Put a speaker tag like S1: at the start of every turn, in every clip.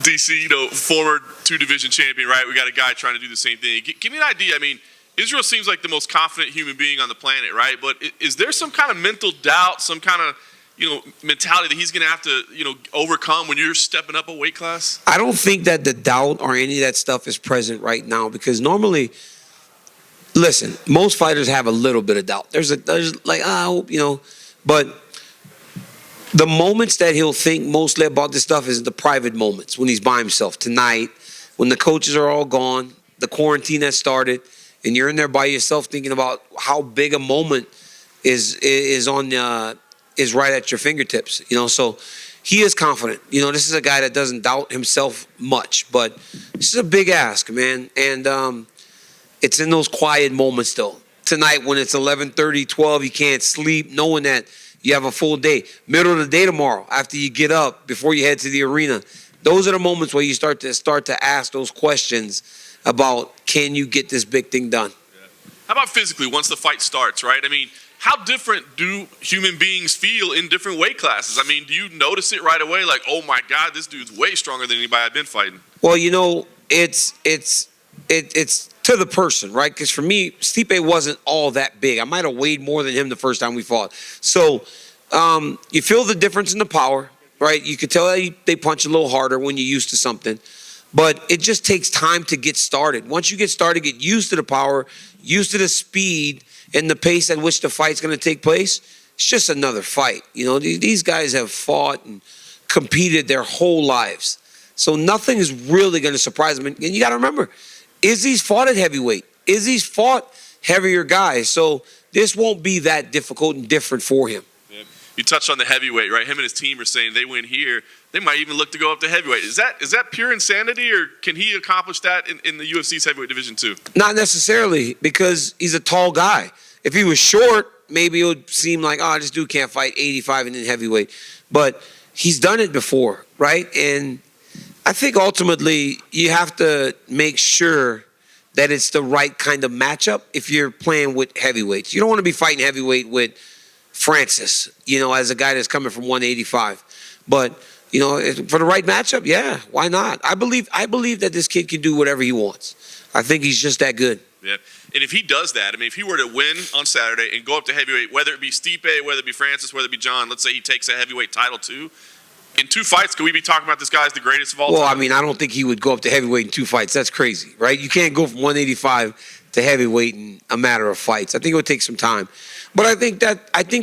S1: DC, former two-division champion, right? We got a guy trying to do the same thing. Give me an idea. I mean, Israel seems like the most confident human being on the planet, right? But is there some kind of mental doubt, some kind of, mentality that he's going to have to, overcome when you're stepping up a weight class?
S2: I don't think that the doubt or any of that stuff is present right now because normally, listen, most fighters have a little bit of doubt. There's like, I hope, but the moments that he'll think mostly about this stuff is the private moments when he's by himself tonight, when the coaches are all gone, the quarantine has started, and you're in there by yourself thinking about how big a moment is right at your fingertips. So he is confident. This is a guy that doesn't doubt himself much, but this is a big ask, man. And it's in those quiet moments, though. Tonight when it's 11:30, 12, you can't sleep, knowing that you have a full day. Middle of the day tomorrow, after you get up, before you head to the arena. Those are the moments where you start to ask those questions about, can you get this big thing done?
S1: Yeah. How about physically, once the fight starts, right? I mean, how different do human beings feel in different weight classes? I mean, do you notice it right away? Like, oh my God, this dude's way stronger than anybody I've been fighting.
S2: Well, it's to the person, right? Because for me, Stipe wasn't all that big. I might have weighed more than him the first time we fought. So you feel the difference in the power, right? You could tell they punch a little harder when you're used to something. But it just takes time to get started. Once you get started, get used to the power, used to the speed and the pace at which the fight's going to take place, it's just another fight. These guys have fought and competed their whole lives. So nothing is really going to surprise them. And you got to remember, Izzy's fought at heavyweight. Izzy's fought heavier guys. So this won't be that difficult and different for him.
S1: Yeah. You touched on the heavyweight, right? Him and his team are saying they win here, they might even look to go up to heavyweight. Is that pure insanity, or can he accomplish that in the UFC's heavyweight division too?
S2: Not necessarily, because he's a tall guy. If he was short, maybe it would seem like, this dude can't fight 85 and then heavyweight. But he's done it before, right? And I think ultimately you have to make sure that it's the right kind of matchup if you're playing with heavyweights. You don't want to be fighting heavyweight with Francis, as a guy that's coming from 185. But, for the right matchup, yeah, why not? I believe that this kid can do whatever he wants. I think he's just that good.
S1: Yeah, and if he does that, if he were to win on Saturday and go up to heavyweight, whether it be Stipe, whether it be Francis, whether it be John, let's say he takes a heavyweight title too, in 2 fights, could we be talking about this guy as the greatest of all time?
S2: Well, I don't think he would go up to heavyweight in 2 fights. That's crazy, right? You can't go from 185 to heavyweight in a matter of fights. I think it would take some time. But I think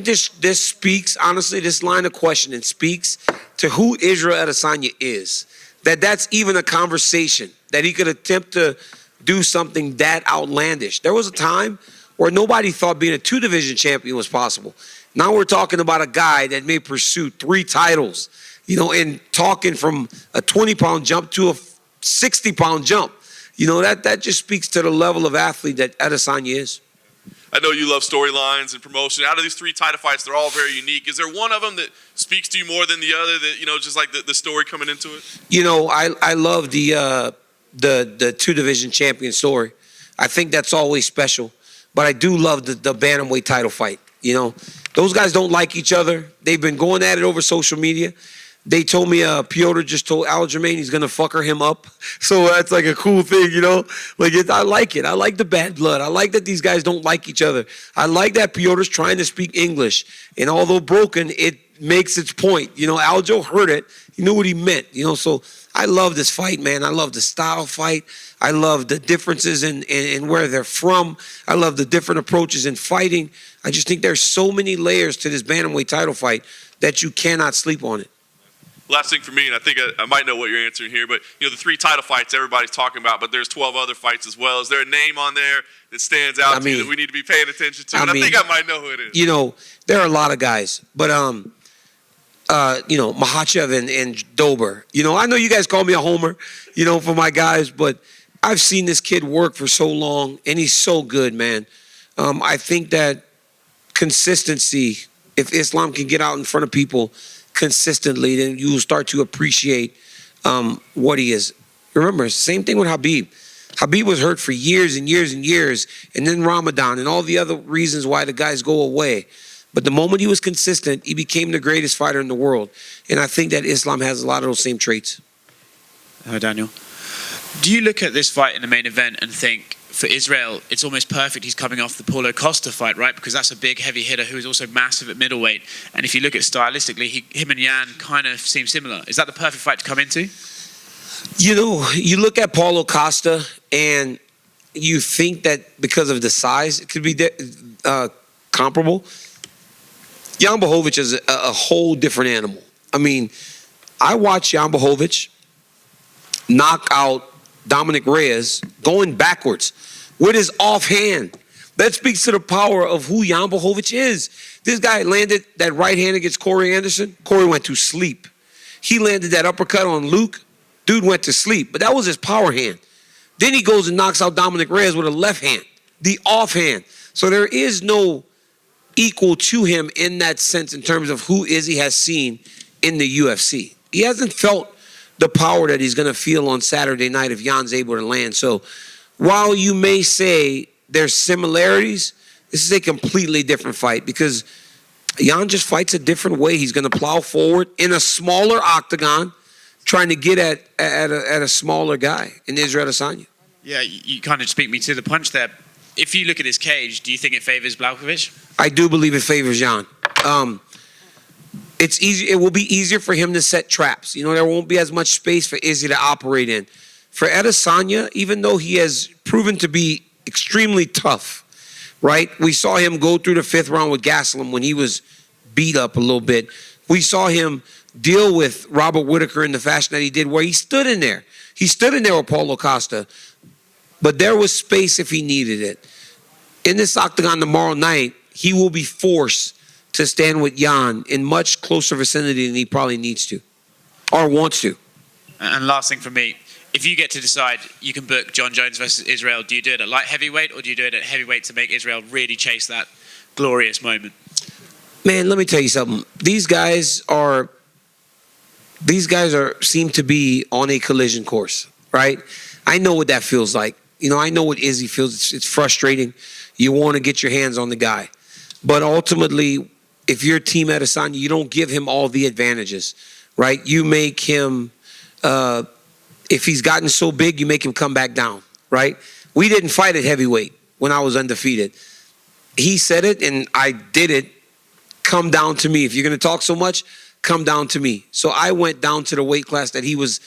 S2: this speaks, honestly, this line of questioning speaks to who Israel Adesanya is. That's even a conversation, that he could attempt to do something that outlandish. There was a time where nobody thought being a 2-division champion was possible. Now we're talking about a guy that may pursue 3 titles, and talking from a 20-pound jump to a 60-pound jump. That just speaks to the level of athlete that Adesanya is.
S1: I know you love storylines and promotion. Out of these 3 title fights, they're all very unique. Is there one of them that speaks to you more than the other, that, just like the story coming into it?
S2: I love the 2-division champion story. I think that's always special. But I do love the bantamweight title fight. Those guys don't like each other. They've been going at it over social media. They told me Piotr just told Aljamain he's going to fucker him up. So that's like a cool thing, I like it. I like the bad blood. I like that these guys don't like each other. I like that Piotr's trying to speak English. And although broken, it makes its point. Aljo heard it. He knew what he meant. So I love this fight, man. I love the style fight. I love the differences in where they're from. I love the different approaches in fighting. I just think there's so many layers to this bantamweight title fight that you cannot sleep on it.
S1: Last thing for me, and I think I might know what you're answering here, but the 3 title fights everybody's talking about, but there's 12 other fights as well. Is there a name on there that stands out to you that we need to be paying attention to? I think I might know who it is.
S2: There are a lot of guys, but Makhachev and Dober. I know you guys call me a homer, for my guys, but I've seen this kid work for so long, and he's so good, man. I think that consistency, if Islam can get out in front of people consistently, then you will start to appreciate what he is. Remember, same thing with Habib. Habib was hurt for years and years and years, and then Ramadan and all the other reasons why the guys go away. But the moment he was consistent, he became the greatest fighter in the world. And I think that Islam has a lot of those same traits.
S3: Hi, Daniel. Do you look at this fight in the main event and think, for Israel, it's almost perfect he's coming off the Paulo Costa fight, right? Because that's a big, heavy hitter who is also massive at middleweight. And if you look at stylistically, him and Jan kind of seem similar. Is that the perfect fight to come into?
S2: You know, you look at Paulo Costa and you think that because of the size, it could be comparable. Jan Blachowicz is a whole different animal. I mean, I watched Jan Blachowicz knock out Dominic Reyes going backwards with his offhand. That speaks to the power of who Jan Blachowicz is. This guy landed that right hand against Corey Anderson. Corey went to sleep. He landed that uppercut on Luke. Dude went to sleep, but that was his power hand. Then he goes and knocks out Dominic Reyes with a left hand, the offhand. So there is no equal to him in that sense in terms of who Izzy has seen in the UFC. He hasn't felt the power that he's going to feel on Saturday night if Jan's able to land. So while you may say there's similarities, this is a completely different fight because Jan just fights a different way. He's going to plow forward in a smaller octagon, trying to get at a smaller guy in Israel Adesanya.
S3: Yeah, you kind of speak me to the punch there. If you look at his cage, do you think it favors Blachowicz?
S2: I do believe it favors Jan. It's easy. It will be easier for him to set traps. You know, there won't be as much space for Izzy to operate in. For Adesanya, even though he has proven to be extremely tough, right? We saw him go through the 5th round with Gastelum when he was beat up a little bit. We saw him deal with Robert Whittaker in the fashion that he did, where he stood in there. He stood in there with Paulo Costa, but there was space if he needed it. In this octagon tomorrow night, he will be forced to stand with Jan in much closer vicinity than he probably needs to or wants to.
S3: And last thing from me, if you get to decide you can book John Jones versus Israel, do you do it at light heavyweight or do you do it at heavyweight to make Israel really chase that glorious moment?
S2: Man, let me tell you something. These guys seem to be on a collision course, right? I know what that feels like. You know, I know what Izzy feels. It's frustrating. You want to get your hands on the guy. But ultimately, if you're Team Adesanya, you don't give him all the advantages, right? You make him, if he's gotten so big, you make him come back down, right? We didn't fight at heavyweight when I was undefeated. He said it, and I did it. Come down to me. If you're going to talk so much, come down to me. So I went down to the weight class that he was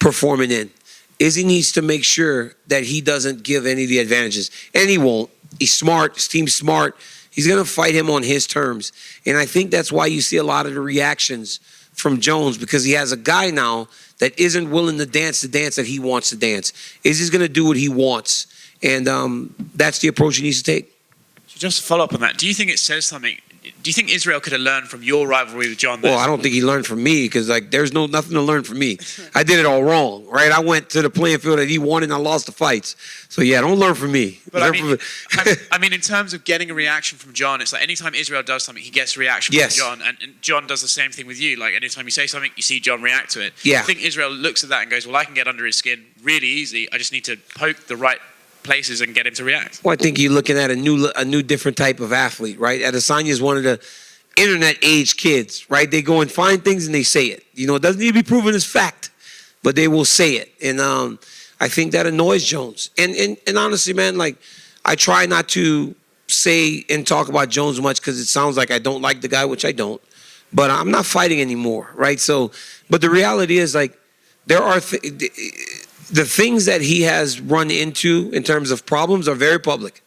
S2: performing in. Izzy needs to make sure that he doesn't give any of the advantages. And he won't. He's smart. His team's smart. He's going to fight him on his terms. And I think that's why you see a lot of the reactions from Jones, because he has a guy now that isn't willing to dance the dance that he wants to dance. Izzy's going to do what he wants. And that's the approach he needs to take.
S3: So just to follow up on that, do you think it says something? Do you think Israel could have learned from your rivalry with John?
S2: Well, I don't think he learned from me because, like, there's nothing to learn from me. I did it all wrong, right? I went to the playing field that he won and I lost the fights. So, yeah, don't learn from me.
S3: But I mean, in terms of getting a reaction from John, it's like anytime Israel does something, he gets a reaction from John. And John does the same thing with you. Like, anytime you say something, you see John react to it.
S2: Yeah.
S3: I think Israel looks at that and goes, well, I can get under his skin really easy. I just need to poke the right places and get him to react.
S2: Well, I think you're looking at a new different type of athlete, right? Adesanya is one of the internet age kids, right? They go and find things and they say it. You know, it doesn't need to be proven as fact, but they will say it. And I think that annoys Jones. And honestly, man, like, I try not to say and talk about Jones much because it sounds like I don't like the guy, which I don't. But I'm not fighting anymore, right? So, but the reality is, like, there are the things that he has run into in terms of problems are very public.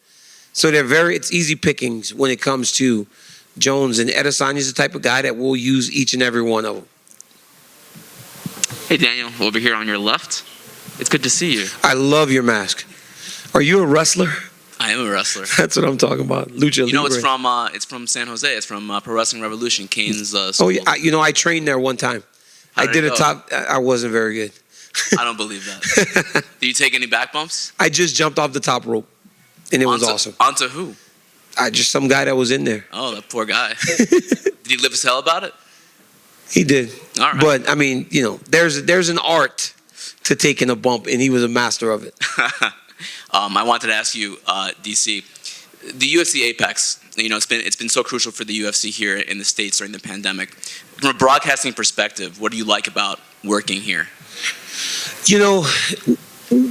S2: So it's easy pickings when it comes to Jones, and Adesanya is the type of guy that will use each and every one of them.
S4: Hey, Daniel, over here on your left. It's good to see you.
S2: I love your mask. Are you a wrestler?
S4: I am a wrestler.
S2: That's what I'm talking about. Lucha Libre.
S4: You know, it's from San Jose. It's from Pro Wrestling Revolution, Kane's school.
S2: Oh, yeah. I trained there one time. I did a top. I wasn't very good.
S4: I don't believe that. Did you take any back bumps?
S2: I just jumped off the top rope, and it was awesome.
S4: Onto who?
S2: Just some guy that was in there.
S4: Oh, that poor guy. Did he live as hell about it?
S2: He did.
S4: All right.
S2: But, I mean, you know, there's an art to taking a bump, and he was a master of it.
S4: I wanted to ask you, DC, the UFC Apex, you know, it's been so crucial for the UFC here in the States during the pandemic. From a broadcasting perspective, what do you like about working here?
S2: You know,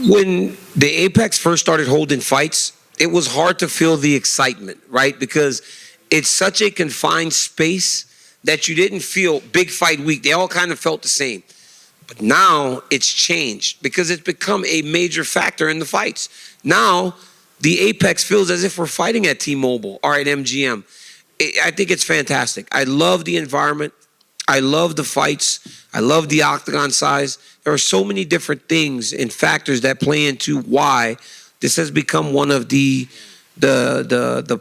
S2: when the Apex first started holding fights, it was hard to feel the excitement, right? Because it's such a confined space that you didn't feel big fight week. They all kind of felt the same. But now it's changed because it's become a major factor in the fights. Now the Apex feels as if we're fighting at T-Mobile or at MGM. I think it's fantastic. I love the environment. I love the fights. I love the octagon size. There are so many different things and factors that play into why this has become one of the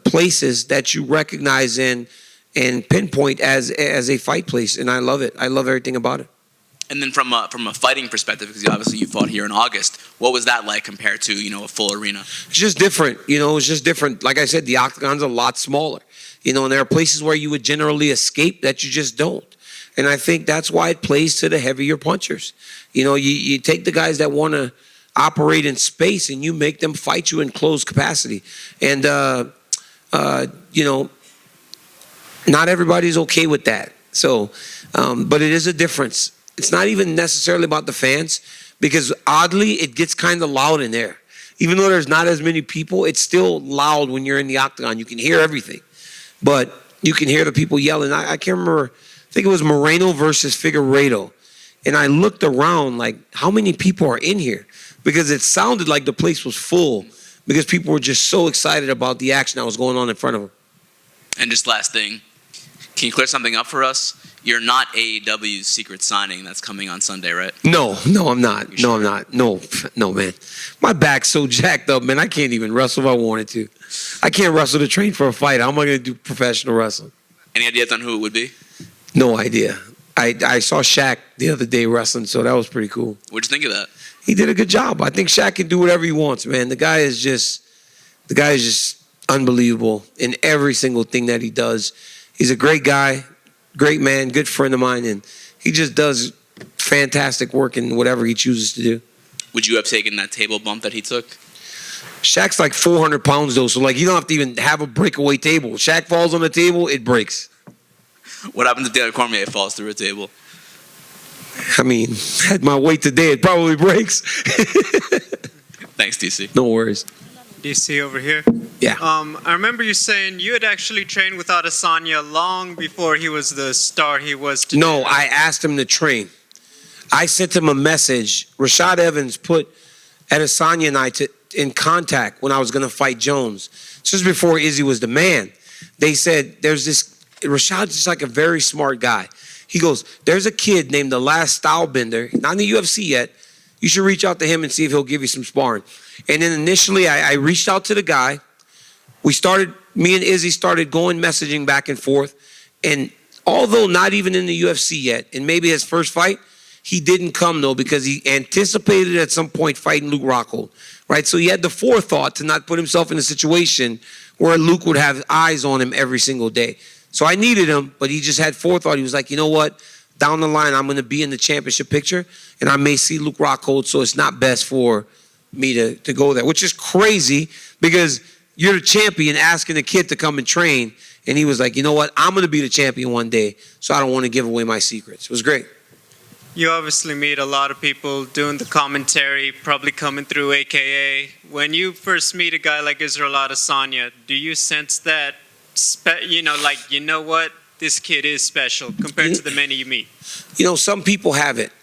S2: places that you recognize and pinpoint as a fight place, and I love it. I love everything about it.
S4: And then from a fighting perspective, because obviously you fought here in August, what was that like compared to a full arena?
S2: It's just different, it's just different. Like I said, the octagon's a lot smaller, and there are places where you would generally escape that you just don't. And I think that's why it plays to the heavier punchers. You take the guys that want to operate in space and you make them fight you in closed capacity. And, not everybody's okay with that. So, but it is a difference. It's not even necessarily about the fans because oddly, it gets kind of loud in there. Even though there's not as many people, it's still loud when you're in the octagon. You can hear everything, but you can hear the people yelling. I can't remember. I think it was Moreno versus Figueiredo. And I looked around like, how many people are in here? Because it sounded like the place was full because people were just so excited about the action that was going on in front of them.
S4: And just last thing, can you clear something up for us? You're not AEW's secret signing that's coming on Sunday, right?
S2: No, I'm not. No, I'm not. No, man. My back's so jacked up, man. I can't even wrestle if I wanted to. I can't wrestle to train for a fight. How am I going to do professional wrestling?
S4: Any ideas on who it would be?
S2: No idea. I saw Shaq the other day wrestling, so that was pretty cool.
S4: What'd you think of that?
S2: He did a good job. I think Shaq can do whatever he wants, man. The guy is just unbelievable in every single thing that he does. He's a great guy, great man, good friend of mine, and he just does fantastic work in whatever he chooses to do.
S4: Would you have taken that table bump that he took?
S2: Shaq's like 400 pounds, though, so you don't have to even have a breakaway table. Shaq falls on the table, it breaks.
S4: What happens if Daniel Cormier falls through a table?
S2: I mean, at my weight today, it probably breaks.
S4: Thanks, DC.
S2: No worries.
S5: DC over here.
S2: Yeah.
S5: I remember you saying you had actually trained with Adesanya long before he was the star he was today.
S2: No, I asked him to train. I sent him a message. Rashad Evans put Adesanya and I in contact when I was going to fight Jones. Just before Izzy was the man. They said, Rashad's just like a very smart guy. He goes, there's a kid named The Last Stylebender, not in the UFC yet. You should reach out to him and see if he'll give you some sparring. And then initially I reached out to the guy. Me and Izzy started going messaging back and forth. And although not even in the UFC yet, and maybe his first fight, he didn't come though because he anticipated at some point fighting Luke Rockhold, right? So he had the forethought to not put himself in a situation where Luke would have eyes on him every single day. So I needed him, but he just had forethought. He was like, you know what? Down the line, I'm going to be in the championship picture, and I may see Luke Rockhold, so it's not best for me to go there, which is crazy because you're the champion asking a kid to come and train, and he was like, you know what? I'm going to be the champion one day, so I don't want to give away my secrets. It was great.
S5: You obviously meet a lot of people doing the commentary, probably coming through AKA. When you first meet a guy like Israel Adesanya, do you sense that, you know what? This kid is special compared to the many you meet?
S2: Some people have it.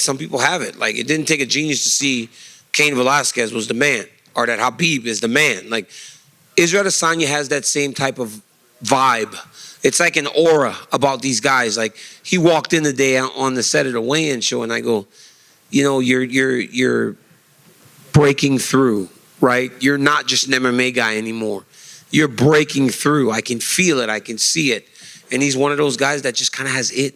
S2: Some people have it. Like, it didn't take a genius to see Cain Velasquez was the man, or that Habib is the man. Like, Israel Adesanya has that same type of vibe. It's like an aura about these guys. Like, he walked in the day on the set of the weigh-in show, and I go, you're breaking through, right? You're not just an MMA guy anymore. You're breaking through. I can feel it. I can see it. And he's one of those guys that just kind of has it.